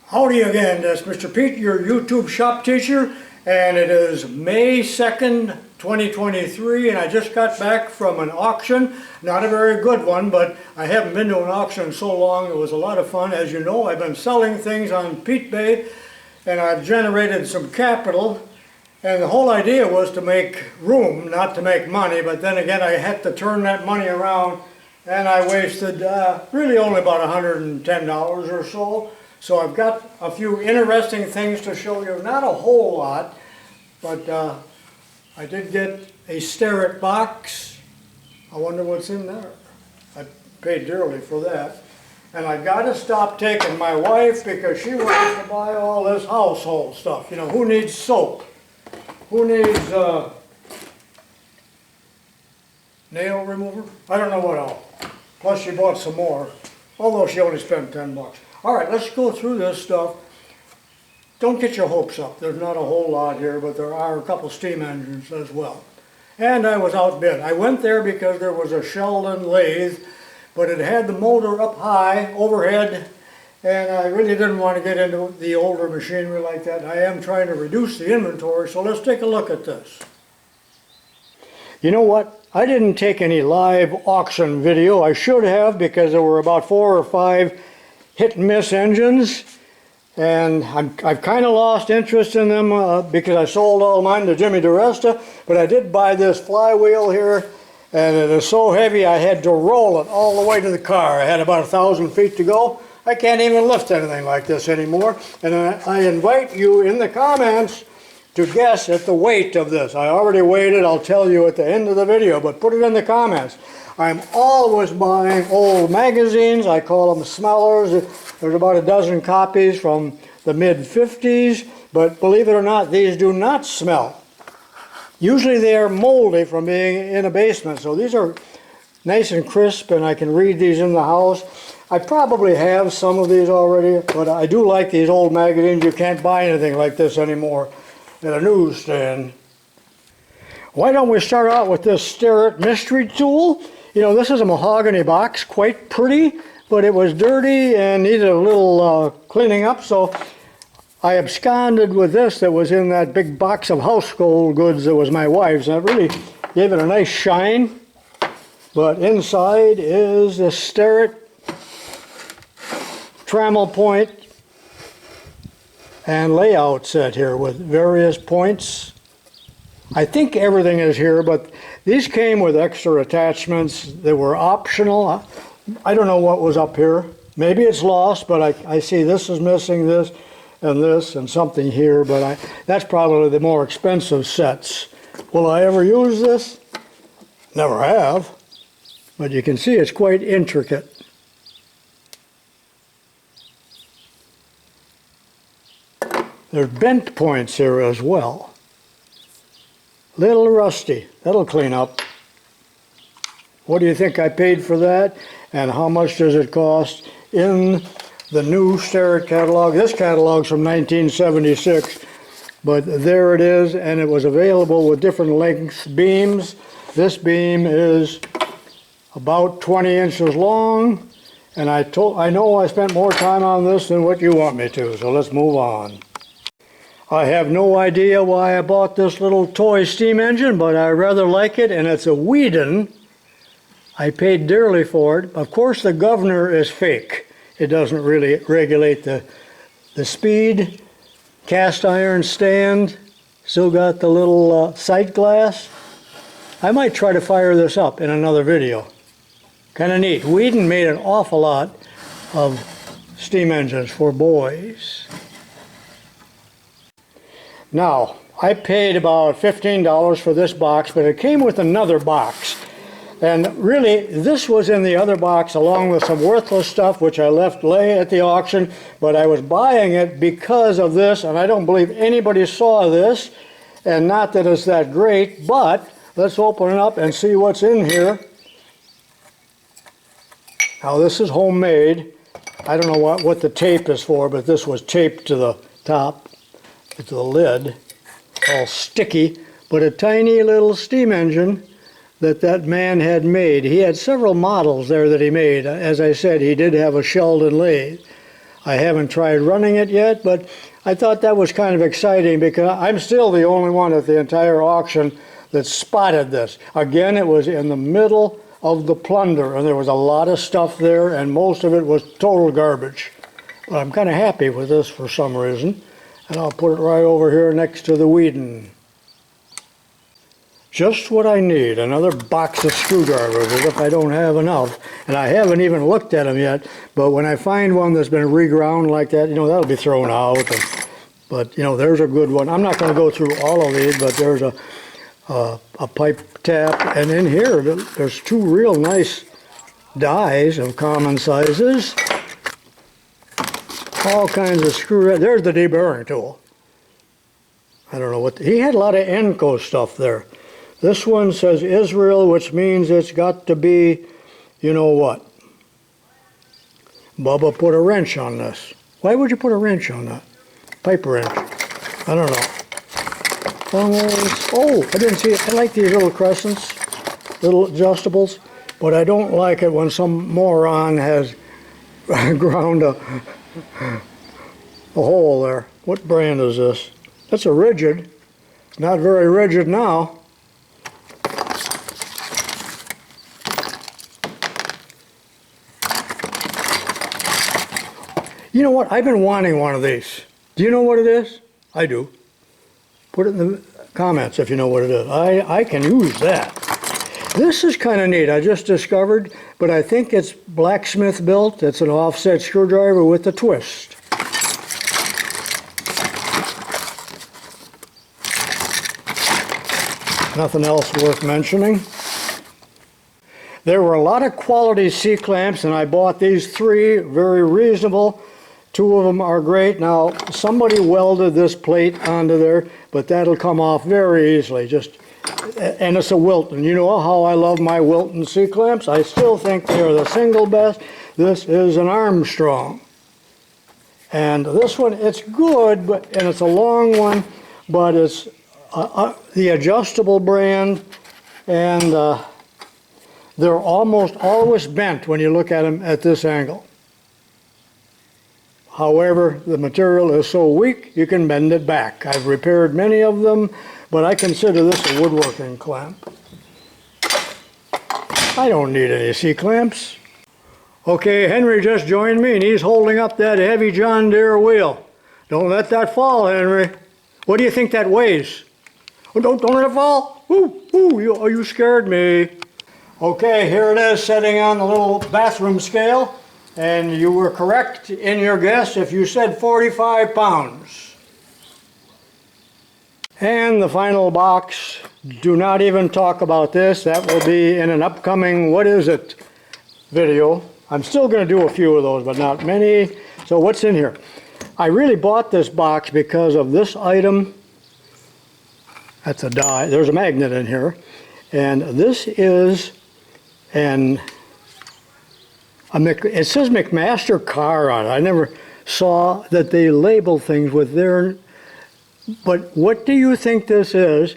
Howdy again, this is Mr. Pete, your YouTube shop teacher, and it is May 2nd, 2023, and I just got back from an auction. Not a very good one, but I haven't been to an auction in so long. It was a lot of fun. As you know, I've been selling things on Pete Bay, and I've generated some capital, and the whole idea was to make room, not to make money, but then again I had to turn that money around, and I wasted really only about $110 or so. So I've got a few interesting things to show you, not a whole lot, but I did get a Starrett box. I wonder what's in there. I paid dearly for that. And I got to stop taking my wife because she wants to buy all this household stuff. You know, who needs soap? Who needs nail remover? I don't know what else. Plus she bought some more, although she only spent 10 bucks. All right, let's go through this stuff. Don't get your hopes up. There's not a whole lot here, but there are a couple steam engines as well. And I was outbid. I went there because there was a Sheldon lathe, but it had the motor up high, overhead, and I really didn't want to get into the older machinery like that. I am trying to reduce the inventory, so let's take a look at this. You know what? I didn't take any live auction video. I should have, because there were about 4 or 5 hit-and-miss engines, and I've kind of lost interest in them because I sold all mine to Jimmy DeResta, but I did buy this flywheel here, and it is so heavy I had to roll it all the way to the car. I had about 1,000 feet to go. I can't even lift anything like this anymore, and I invite you in the comments to guess at the weight of this. I already weighed it. I'll tell you at the end of the video, but put it in the comments. I'm always buying old magazines. I call them smellers. There's about a dozen copies from the mid-50s, but believe it or not, these do not smell. Usually they are moldy from being in a basement, so these are nice and crisp, and I can read these in the house. I probably have some of these already, but I do like these old magazines. You can't buy anything like this anymore at a newsstand. Why don't we start out with this Starrett mystery tool? You know, this is a mahogany box, quite pretty, but it was dirty and needed a little cleaning up, so I absconded with this that was in that big box of household goods that was my wife's, and it really gave it a nice shine. But inside is the Starrett trammel point and layout set here with various points. I think everything is here, but these came with extra attachments that were optional. I don't know what was up here. Maybe it's lost, but I see this is missing, this, and something here, but that's probably the more expensive sets. Will I ever use this? Never have, but you can see it's quite intricate. There's bent points here as well. Little rusty. That'll clean up. What do you think I paid for that? And how much does it cost in the new Starrett catalog? This catalog's from 1976, but there it is, and it was available with different length beams. This beam is about 20 inches long, and I know I spent more time on this than what you want me to, so let's move on. I have no idea why I bought this little toy steam engine, but I rather like it, and it's a Whedon. I paid dearly for it. Of course, the governor is fake. It doesn't really regulate the speed. Cast iron stand. Still got the little sight glass. I might try to fire this up in another video. Kind of neat. Whedon made an awful lot of steam engines for boys. Now, I paid about $15 for this box, but it came with another box. And really, this was in the other box along with some worthless stuff which I left lay at the auction, but I was buying it because of this, and I don't believe anybody saw this, and not that it's that great, but let's open it up and see what's in here. Now, this is homemade. I don't know what the tape is for, but this was taped to the top. It's the lid, all sticky, but a tiny little steam engine that man had made. He had several models there that he made. As I said, he did have a Sheldon lathe. I haven't tried running it yet, but I thought that was kind of exciting because I'm still the only one at the entire auction that spotted this. Again, it was in the middle of the plunder, and there was a lot of stuff there, and most of it was total garbage. But I'm kind of happy with this for some reason, and I'll put it right over here next to the Whedon. Just what I need, another box of screwdrivers, as if I don't have enough. And I haven't even looked at them yet, but when I find one that's been reground like that, that'll be thrown out. But, there's a good one. I'm not going to go through all of these, but there's a pipe tap. And in here, there's two real nice dies of common sizes. All kinds of screw. There's the deburring tool. I don't know what. He had a lot of Enco stuff there. This one says Israel, which means it's got to be, you know what. Bubba put a wrench on this. Why would you put a wrench on that? Pipe wrench. I don't know. Oh, I didn't see it. I like these little crescents, little adjustables, but I don't like it when some moron has ground a hole there. What brand is this? That's a rigid. It's not very rigid now. You know what? I've been wanting one of these. Do you know what it is? I do. Put it in the comments if you know what it is. I can use that. This is kind of neat. I just discovered, but I think it's blacksmith built. It's an offset screwdriver with a twist. Nothing else worth mentioning. There were a lot of quality C-clamps, and I bought these three, very reasonable. Two of them are great. Now, somebody welded this plate onto there, but that'll come off very easily. And it's a Wilton. You know how I love my Wilton C-clamps? I still think they are the single best. This is an Armstrong. And this one, it's good, and it's a long one, but it's the adjustable brand, and they're almost always bent when you look at them at this angle. However, the material is so weak, you can bend it back. I've repaired many of them, but I consider this a woodworking clamp. I don't need any C-clamps. Okay, Henry just joined me, and he's holding up that heavy John Deere wheel. Don't let that fall, Henry. What do you think that weighs? Oh, don't let it fall. Ooh, you scared me. Okay, here it is setting on the little bathroom scale. And you were correct in your guess if you said 45 pounds. And the final box, do not even talk about this. That will be in an upcoming What Is It video. I'm still going to do a few of those, but not many. So what's in here? I really bought this box because of this item. That's a die. There's a magnet in here. And this is it says McMaster car on it. I never saw that they label things with their, but what do you think this is?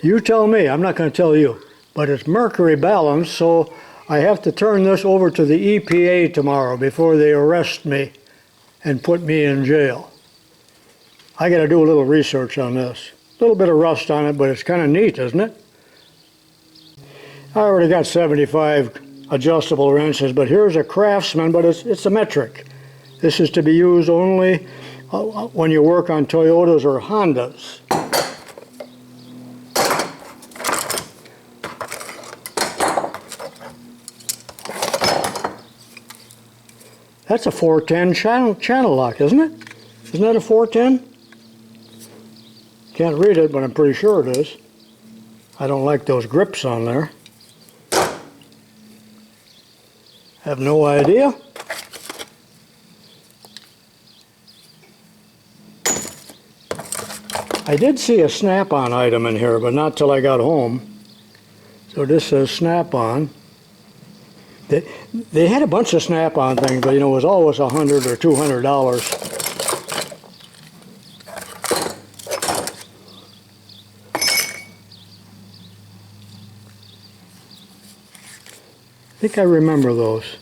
You tell me, I'm not going to tell you, but it's mercury balanced, so I have to turn this over to the EPA tomorrow before they arrest me and put me in jail. I got to do a little research on this. A little bit of rust on it, but it's kind of neat, isn't it? I already got 75 adjustable wrenches, but here's a Craftsman, but it's a metric. This is to be used only when you work on Toyotas or Hondas. That's a 410 channel lock, isn't it? Isn't that a 410? Can't read it, but I'm pretty sure it is. I don't like those grips on there. Have no idea. I did see a snap-on item in here, but not till I got home. So this says snap-on. They had a bunch of snap-on things, but it was always $100 or $200. think I remember those.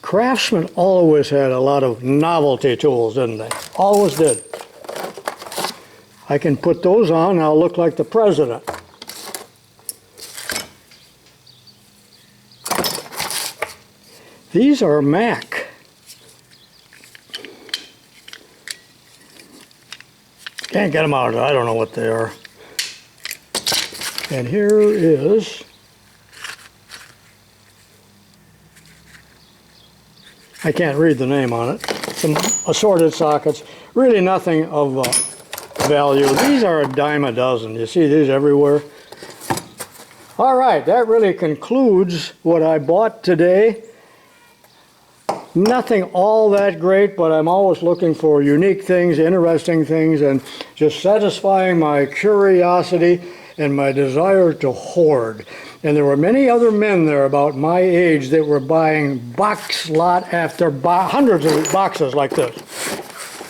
Craftsman always had a lot of novelty tools, didn't they? Always did. I can put those on and I'll look like the president. These are Mac. Can't get them out. I don't know what they are. And here is I can't read the name on it. Some assorted sockets. Really nothing of value. These are a dime a dozen. You see these everywhere. All right, that really concludes what I bought today. Nothing all that great, but I'm always looking for unique things, interesting things, and just satisfying my curiosity and my desire to hoard. And there were many other men there about my age that were buying box lot after hundreds of boxes like this.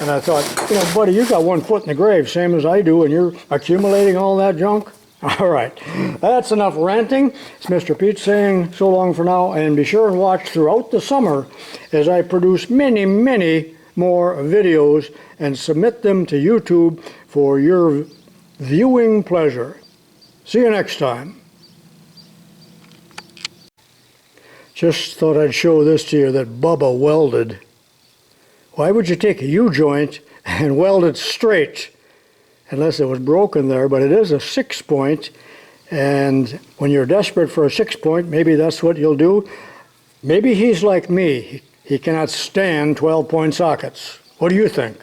And I thought, you know, buddy, you got one foot in the grave, same as I do, and you're accumulating all that junk? All right, that's enough ranting. It's Mr. Pete saying so long for now, and be sure and watch throughout the summer as I produce many, many more videos and submit them to YouTube for your viewing pleasure. See you next time. Just thought I'd show this to you that Bubba welded. Why would you take a U-joint and weld it straight? Unless it was broken there, but it is a 6-point, and when you're desperate for a 6-point, maybe that's what you'll do. Maybe he's like me. He cannot stand 12-point sockets. What do you think?